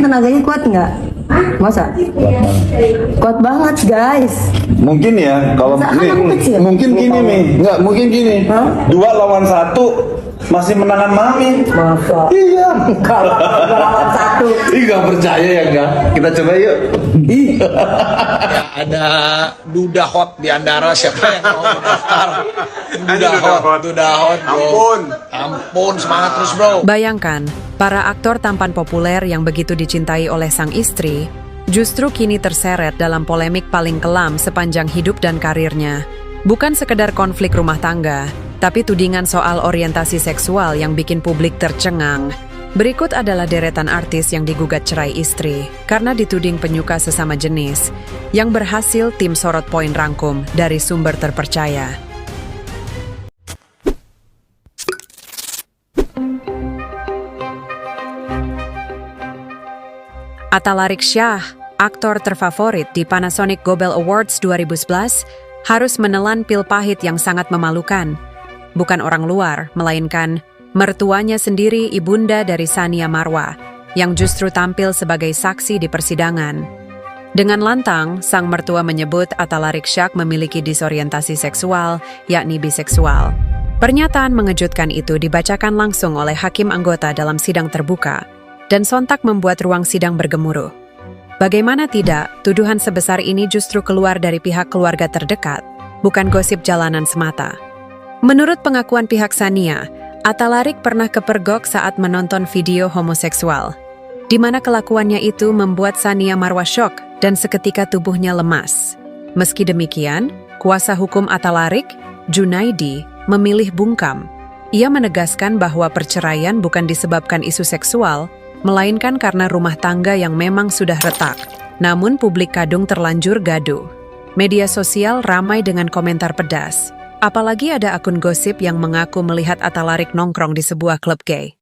tenaganya kuat nggak? Masa? Kuat banget guys. Mungkin ya kalau Masa nih, anak kecil? mungkin gini nih, nggak mungkin gini. 2 lawan 1 masih menangan Mami. Masa? Iya. Kalau lawan satu. Ih, nggak percaya ya enggak? Kita coba yuk. Ada duda hot di antara siapa yang mau daftar? Duda hot, bro. Ampun, semangat terus, bro. Bayangkan, para aktor tampan populer yang begitu dicintai oleh sang istri, justru kini terseret dalam polemik paling kelam sepanjang hidup dan karirnya. Bukan sekedar konflik rumah tangga, tapi tudingan soal orientasi seksual yang bikin publik tercengang. Berikut adalah deretan artis yang digugat cerai istri karena dituding penyuka sesama jenis, yang berhasil tim Sorot Poin rangkum dari sumber terpercaya. Atalarik Shah, aktor terfavorit di Panasonic Gobel Awards 2011, harus menelan pil pahit yang sangat memalukan. Bukan orang luar, melainkan mertuanya sendiri, ibunda dari Sania Marwa, yang justru tampil sebagai saksi di persidangan. Dengan lantang, sang mertua menyebut Atalarik Shah memiliki disorientasi seksual, yakni biseksual. Pernyataan mengejutkan itu dibacakan langsung oleh hakim anggota dalam sidang terbuka, dan sontak membuat ruang sidang bergemuruh. Bagaimana tidak, tuduhan sebesar ini justru keluar dari pihak keluarga terdekat, bukan gosip jalanan semata. Menurut pengakuan pihak Sania, Atalarik pernah kepergok saat menonton video homoseksual, di mana kelakuannya itu membuat Sania Marwa syok dan seketika tubuhnya lemas. Meski demikian, kuasa hukum Atalarik, Junaidi, memilih bungkam. Ia menegaskan bahwa perceraian bukan disebabkan isu seksual, melainkan karena rumah tangga yang memang sudah retak. Namun publik kadung terlanjur gaduh. Media sosial ramai dengan komentar pedas. Apalagi ada akun gosip yang mengaku melihat Atalarik nongkrong di sebuah klub gay.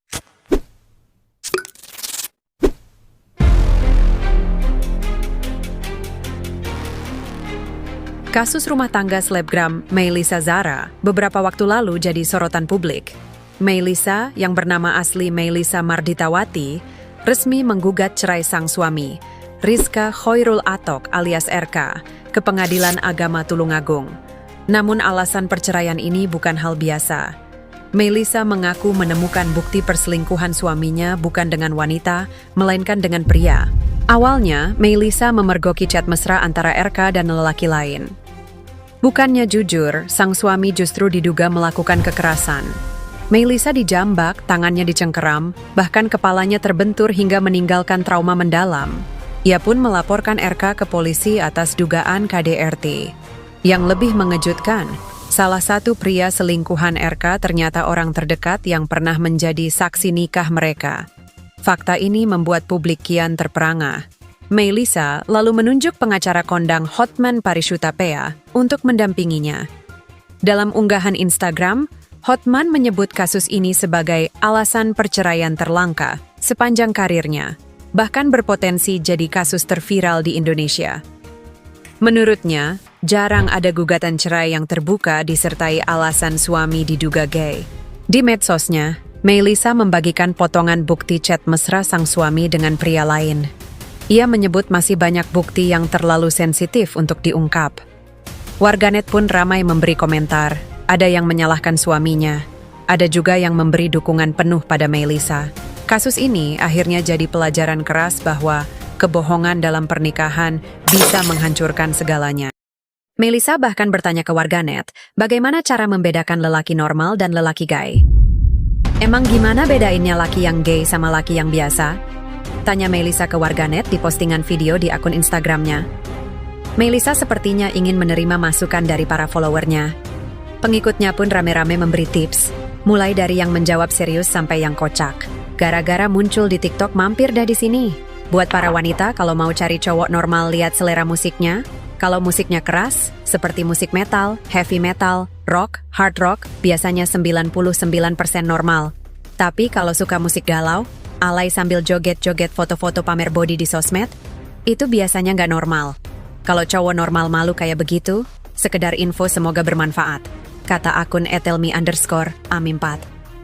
Kasus rumah tangga selebgram Mellisa Zara beberapa waktu lalu jadi sorotan publik. Mellisa, yang bernama asli Mellisa Marditawati, resmi menggugat cerai sang suami, Rizka Khoirul Atok alias RK, ke Pengadilan Agama Tulungagung. Namun alasan perceraian ini bukan hal biasa. Mellisa mengaku menemukan bukti perselingkuhan suaminya bukan dengan wanita, melainkan dengan pria. Awalnya, Mellisa memergoki chat mesra antara RK dan lelaki lain. Bukannya jujur, sang suami justru diduga melakukan kekerasan. Mellisa dijambak, tangannya dicengkeram, bahkan kepalanya terbentur hingga meninggalkan trauma mendalam. Ia pun melaporkan RK ke polisi atas dugaan KDRT. Yang lebih mengejutkan, salah satu pria selingkuhan RK ternyata orang terdekat yang pernah menjadi saksi nikah mereka. Fakta ini membuat publik kian terperangah. Mellisa lalu menunjuk pengacara kondang Hotman Parishutapea untuk mendampinginya. Dalam unggahan Instagram, Hotman menyebut kasus ini sebagai alasan perceraian terlangka sepanjang karirnya, bahkan berpotensi jadi kasus terviral di Indonesia. Menurutnya, jarang ada gugatan cerai yang terbuka disertai alasan suami diduga gay. Di medsosnya, Mellisa membagikan potongan bukti chat mesra sang suami dengan pria lain. Ia menyebut masih banyak bukti yang terlalu sensitif untuk diungkap. Warganet pun ramai memberi komentar, ada yang menyalahkan suaminya, ada juga yang memberi dukungan penuh pada Mellisa. Kasus ini akhirnya jadi pelajaran keras bahwa kebohongan dalam pernikahan bisa menghancurkan segalanya. Mellisa bahkan bertanya ke warganet, bagaimana cara membedakan lelaki normal dan lelaki gay? Emang gimana bedainnya laki yang gay sama laki yang biasa? Tanya Mellisa ke warganet di postingan video di akun Instagramnya. Mellisa sepertinya ingin menerima masukan dari para followernya. Pengikutnya pun rame-rame memberi tips, mulai dari yang menjawab serius sampai yang kocak. Gara-gara muncul di TikTok, mampir dah di sini. Buat para wanita kalau mau cari cowok normal, lihat selera musiknya. Kalau musiknya keras, seperti musik metal, heavy metal, rock, hard rock, biasanya 99% normal. Tapi kalau suka musik galau, alay sambil joget-joget foto-foto pamer body di sosmed, itu biasanya nggak normal. Kalau cowok normal malu kayak begitu, sekedar info semoga bermanfaat, kata akun @elmi_am4.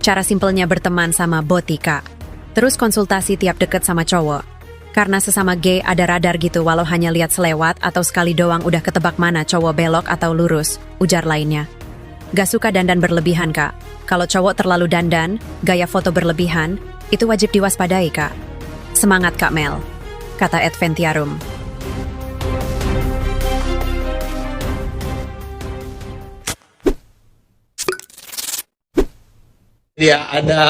Cara simpelnya berteman sama Botika. Terus konsultasi tiap deket sama cowok. Karena sesama gay ada radar gitu walau hanya lihat selewat atau sekali doang udah ketebak mana cowok belok atau lurus, ujar lainnya. Gak suka dandan berlebihan, Kak. Kalau cowok terlalu dandan, gaya foto berlebihan, itu wajib diwaspadai, Kak. Semangat, Kak Mel, kata Adventiarum. Dia ada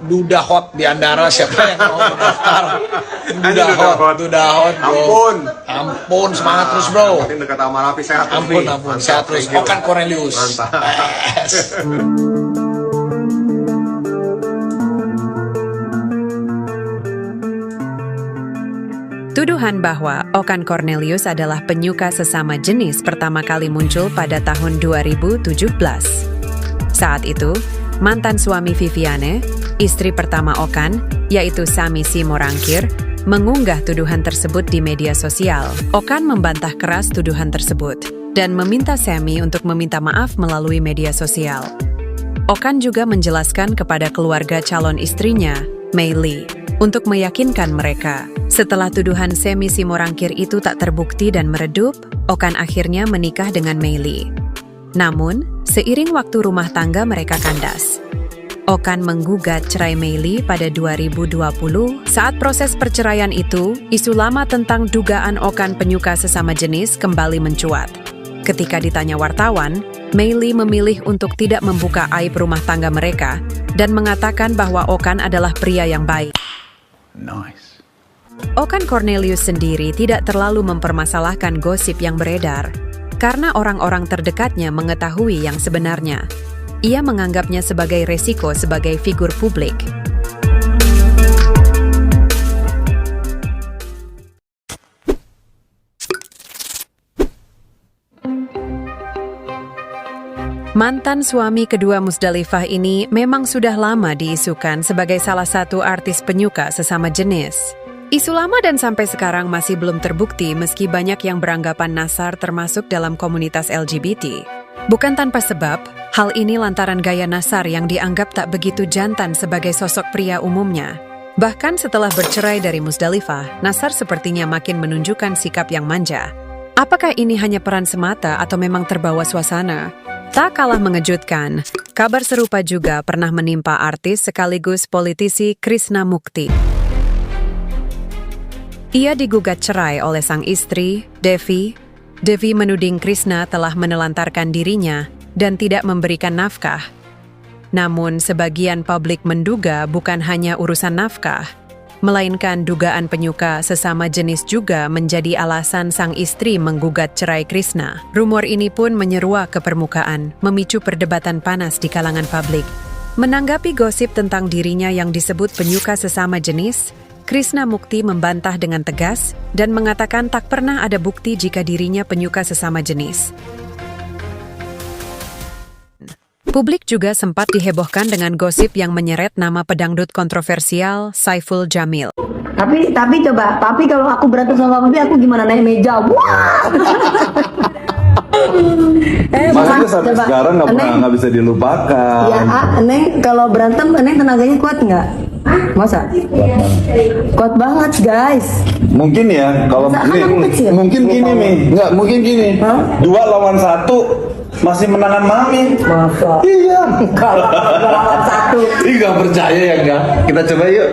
duda hot di Andara, siapa yang mau mendaftar? Duda hot, bro. Ampun, semangat terus, bro. Yang penting dekat sama Raffi sehat terus, Ampun, Pi. ampun, Mantap, sehat terus. thank you. Okan Cornelius. Mantap. Yes. Tuduhan bahwa Okan Cornelius adalah penyuka sesama jenis pertama kali muncul pada tahun 2017. Saat itu, mantan suami Viviane, istri pertama Okan, yaitu Sami Simorangkir, mengunggah tuduhan tersebut di media sosial. Okan membantah keras tuduhan tersebut dan meminta Sami untuk meminta maaf melalui media sosial. Okan juga menjelaskan kepada keluarga calon istrinya, Mei Lee, untuk meyakinkan mereka. Setelah tuduhan Sami Simorangkir itu tak terbukti dan meredup, Okan akhirnya menikah dengan Mei Lee. Namun, seiring waktu rumah tangga mereka kandas. Okan menggugat cerai Mei Lee pada 2020. Saat proses perceraian itu, isu lama tentang dugaan Okan penyuka sesama jenis kembali mencuat. Ketika ditanya wartawan, Mei Lee memilih untuk tidak membuka aib rumah tangga mereka dan mengatakan bahwa Okan adalah pria yang baik. Nice. Okan Cornelius sendiri tidak terlalu mempermasalahkan gosip yang beredar, karena orang-orang terdekatnya mengetahui yang sebenarnya. Ia menganggapnya sebagai resiko sebagai figur publik. Mantan suami kedua Musdalifah ini memang sudah lama diisukan sebagai salah satu artis penyuka sesama jenis. Isu lama dan sampai sekarang masih belum terbukti meski banyak yang beranggapan Nassar termasuk dalam komunitas LGBT. Bukan tanpa sebab, hal ini lantaran gaya Nassar yang dianggap tak begitu jantan sebagai sosok pria umumnya. Bahkan setelah bercerai dari Musdalifah, Nassar sepertinya makin menunjukkan sikap yang manja. Apakah ini hanya peran semata atau memang terbawa suasana? Tak kalah mengejutkan, kabar serupa juga pernah menimpa artis sekaligus politisi Krishna Mukti. Ia digugat cerai oleh sang istri, Devi. Devi menuding Krishna telah menelantarkan dirinya dan tidak memberikan nafkah. Namun sebagian publik menduga bukan hanya urusan nafkah, melainkan dugaan penyuka sesama jenis juga menjadi alasan sang istri menggugat cerai Krishna. Rumor ini pun menyeruak ke permukaan, memicu perdebatan panas di kalangan publik. Menanggapi gosip tentang dirinya yang disebut penyuka sesama jenis, Krishna Mukti membantah dengan tegas dan mengatakan tak pernah ada bukti jika dirinya penyuka sesama jenis. Publik juga sempat dihebohkan dengan gosip yang menyeret nama pedangdut kontroversial Saiful Jamil. Tapi kalau aku berantem sama papi, aku gimana naik meja? Wah! Maksudnya sampai sekarang nggak bisa dilupakan. Ya, Neng kalau berantem, Neng tenaganya kuat nggak? Masa? Kuat banget, guys. Mungkin ya, kalau Masa nih, anak kecil? mungkin gini nih, nggak mungkin gini. 2 lawan 1 masih menangan mami. Masa? Iya. Kalau lawan 1. Ih, nggak percaya ya nggak? Kita coba yuk.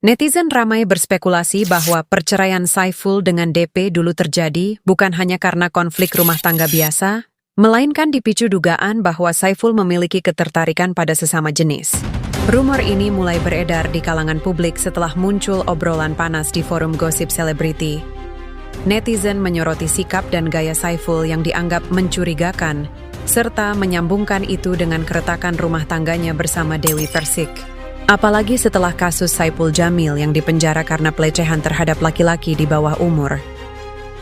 Netizen ramai berspekulasi bahwa perceraian Saiful dengan DP dulu terjadi bukan hanya karena konflik rumah tangga biasa, melainkan dipicu dugaan bahwa Saiful memiliki ketertarikan pada sesama jenis. Rumor ini mulai beredar di kalangan publik setelah muncul obrolan panas di forum gosip selebriti. Netizen menyoroti sikap dan gaya Saiful yang dianggap mencurigakan, serta menyambungkan itu dengan keretakan rumah tangganya bersama Dewi Persik. Apalagi setelah kasus Saiful Jamil yang dipenjara karena pelecehan terhadap laki-laki di bawah umur.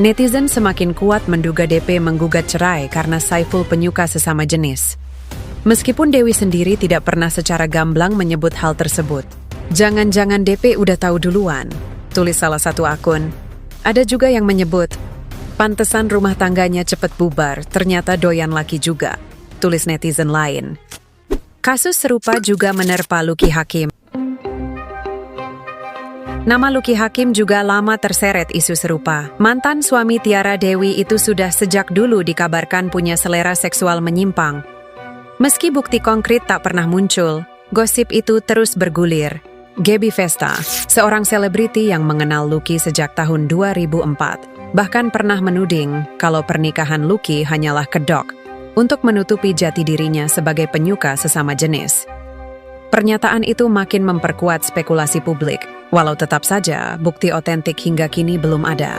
Netizen semakin kuat menduga DP menggugat cerai karena Saiful penyuka sesama jenis. Meskipun Dewi sendiri tidak pernah secara gamblang menyebut hal tersebut. Jangan-jangan DP udah tahu duluan, tulis salah satu akun. Ada juga yang menyebut, pantesan rumah tangganya cepat bubar, ternyata doyan laki juga, tulis netizen lain. Kasus serupa juga menerpa Lucky Hakim. Nama Lucky Hakim juga lama terseret isu serupa. Mantan suami Tiara Dewi itu sudah sejak dulu dikabarkan punya selera seksual menyimpang. Meski bukti konkret tak pernah muncul, gosip itu terus bergulir. Gaby Vesta, seorang selebriti yang mengenal Lucky sejak tahun 2004, bahkan pernah menuding kalau pernikahan Lucky hanyalah kedok untuk menutupi jati dirinya sebagai penyuka sesama jenis. Pernyataan itu makin memperkuat spekulasi publik, walau tetap saja bukti otentik hingga kini belum ada.